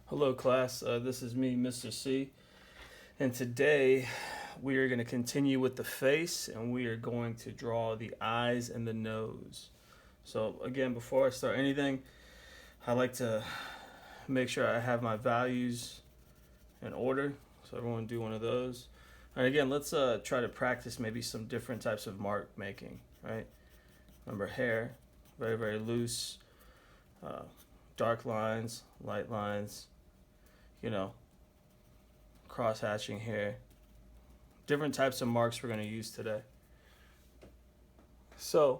Hello, class. This is me, Mr. C. And today we are going to continue with the face and we are going to draw the eyes and the nose. So, again, before I start anything, I like to make sure I have my values in order. So, everyone do one of those. And again, let's try to practice maybe some different types of mark making, right? Remember, hair, very, very loose, uh, dark lines, light lines, you know, cross hatching here, different types of marks we're going to use today. So,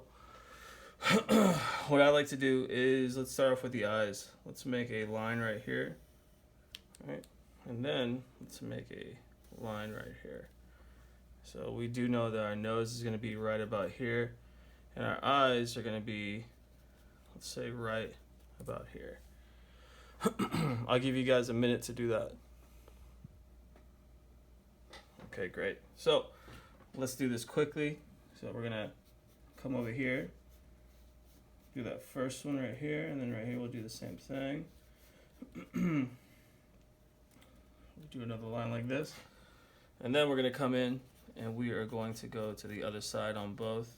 what I like to do is let's start off with the eyes. Let's make a line right here, right? And then let's make a line right here. So we do know that our nose is going to be right about here, and our eyes are going to be, let's say, right about here. I'll give you guys a minute to do that. Okay, great. So let's do this quickly. So we're going to come over here, do that first one right here, and then right here we'll do the same thing. We'll do another line like this. And then we're going to come in and we are going to go to the other side on both.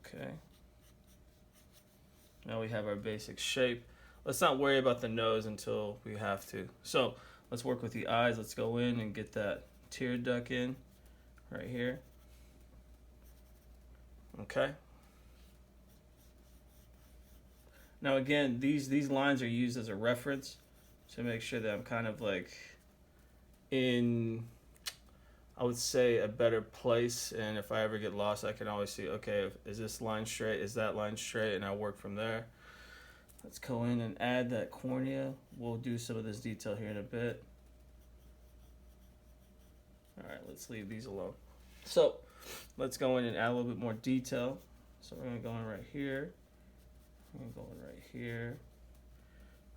Okay. Now we have our basic shape. Let's not worry about the nose until we have to. So let's work with the eyes. Let's go in and get that tear duct in right here. Okay. Now again, these lines are used as a reference to make sure that I'm kind of like in, I would say, a better place. And if I ever get lost, I can always see, okay, is this line straight? Is that line straight? And I work from there. Let's go in and add that cornea. We'll do some of this detail here in a bit. All right, let's leave these alone. So let's go in and add a little bit more detail. So we're gonna go in right here. We're gonna go in right here.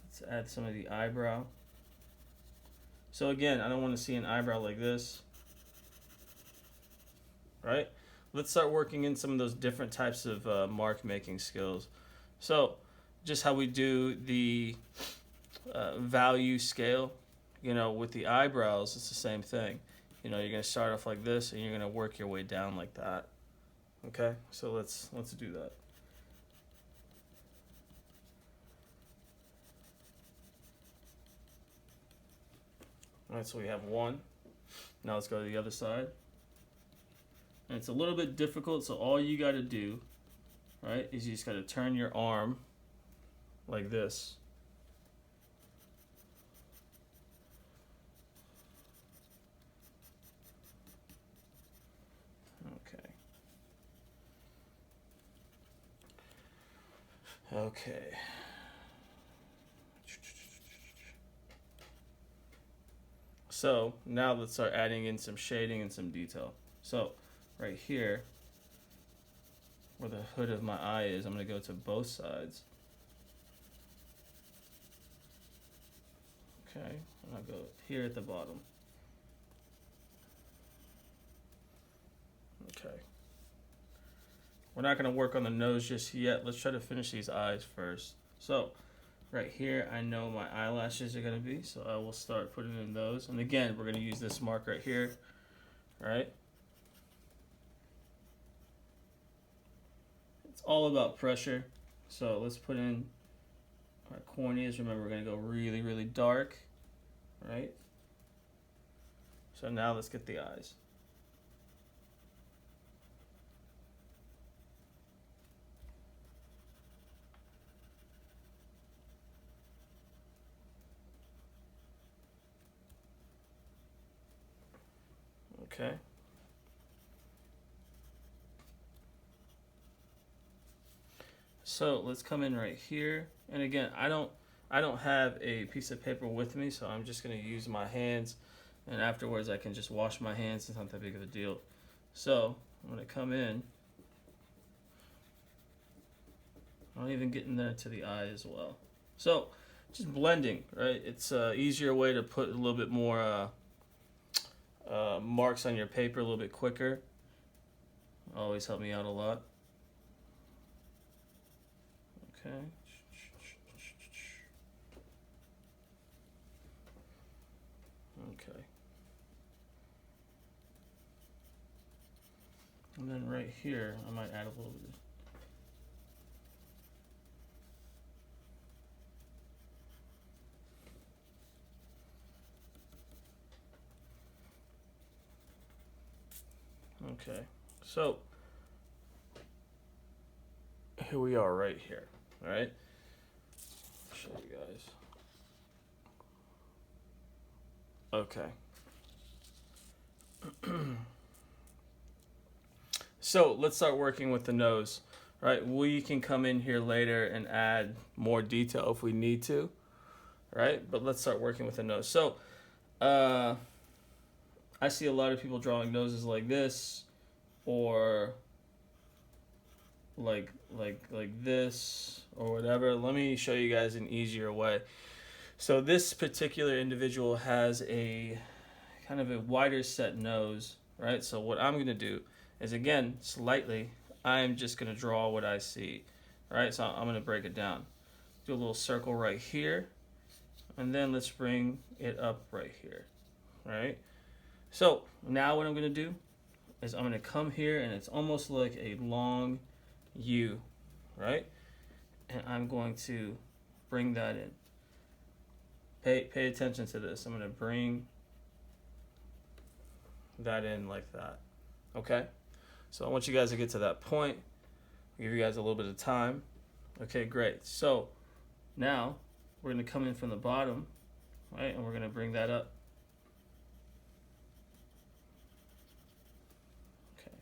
Let's add some of the eyebrow. So again, I don't want to see an eyebrow like this, right? Let's start working in some of those different types of mark making skills. So just how we do the value scale, with the eyebrows, it's the same thing. You're going to start off like this and you're going to work your way down like that. Okay, so let's do that. All right, so we have one. Now let's go to the other side. And it's a little bit difficult, so all you got to do, right, is you just got to turn your arm like this. Okay. So now let's start adding in some shading and some detail. So right here, where the hood of my eye is, I'm going to go to both sides. Okay, and I'll go here at the bottom. Okay. We're not going to work on the nose just yet. Let's try to finish these eyes first. So right here, I know my eyelashes are going to be, so I will start putting in those. And again, we're going to use this mark right here, right? It's all about pressure. So let's put in our corneas. Remember, we're going to go really, really dark, right? So now let's get the eyes. Okay. So let's come in right here. And again, I don't have a piece of paper with me, so I'm just going to use my hands. And afterwards, I can just wash my hands. It's not that big of a deal. So I'm going to come in. I'll even get in there to the eye as well. So just blending, right? It's an easier way to put a little bit more marks on your paper a little bit quicker. Always help me out a lot. Okay. And then right here, I might add a little bit. Okay, so here we are right here, all right? Show you guys. Okay. So let's start working with the nose, right? We can come in here later and add more detail if we need to, right? But let's start working with the nose. So I see a lot of people drawing noses like this, or like this, or whatever. Let me show you guys an easier way. So this particular individual has a kind of a wider set nose, right? So what I'm gonna do is, again, slightly, I'm just gonna draw what I see, right? So I'm gonna break it down. Do a little circle right here, and then let's bring it up right here, right? So now what I'm gonna do is I'm gonna come here, and it's almost like a long U, right? And I'm going to bring that in. Pay attention to this. I'm gonna bring that in like that, okay? So I want you guys to get to that point. I'll give you guys a little bit of time. Okay, great. So now we're gonna come in from the bottom, right? And we're gonna bring that up. Okay.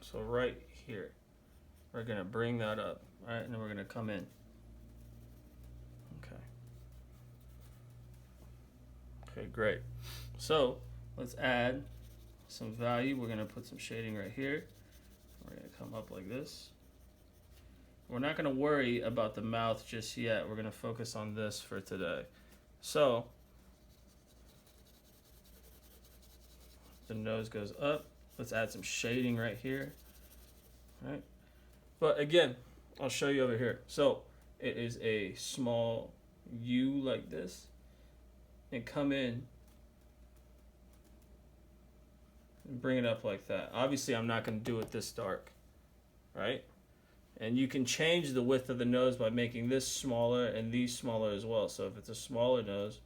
So right here, we're gonna bring that up, right? And then we're gonna come in. Okay. Okay, great. So let's add some value. We're gonna put some shading right here. We're gonna come up like this. We're not gonna worry about the mouth just yet. We're gonna focus on this for today. So the nose goes up. Let's add some shading right here, right? But again, I'll show you over here. So it is a small U like this, and come in and bring it up like that. Obviously, I'm not going to do it this dark, right? And you can change the width of the nose by making this smaller and these smaller as well. So if it's a smaller nose,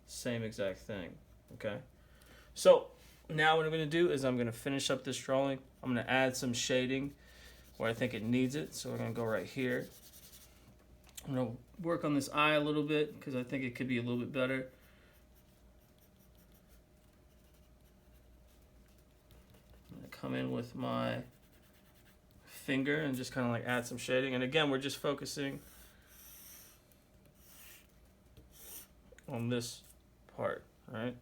same exact thing, okay? So now what I'm going to do is I'm going to finish up this drawing. I'm going to add some shading where I think it needs it. So we're going to go right here. I'm going to work on this eye a little bit because I think it could be a little bit better. I'm going to come in with my finger and just kind of like add some shading. And again, we're just focusing on this part, right?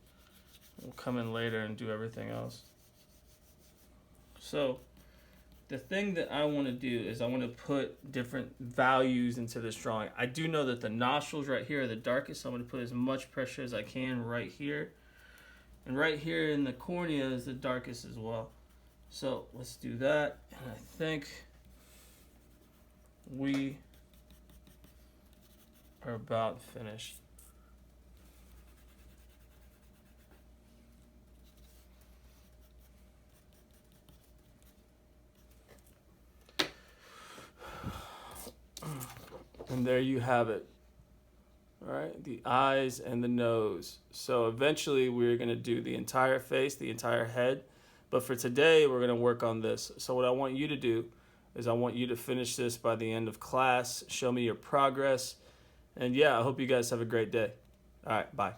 We'll come in later and do everything else. So the thing that I want to do is I want to put different values into this drawing. I do know that the nostrils right here are the darkest, so I'm going to put as much pressure as I can right here. And right here in the cornea is the darkest as well. So let's do that. And I think we are about finished. And there you have it. All right, the eyes and the nose. So eventually we're gonna do the entire face, the entire head. But for today, we're gonna work on this. So what I want you to do is I want you to finish this by the end of class. Show me your progress. And yeah, I hope you guys have a great day. All right, bye.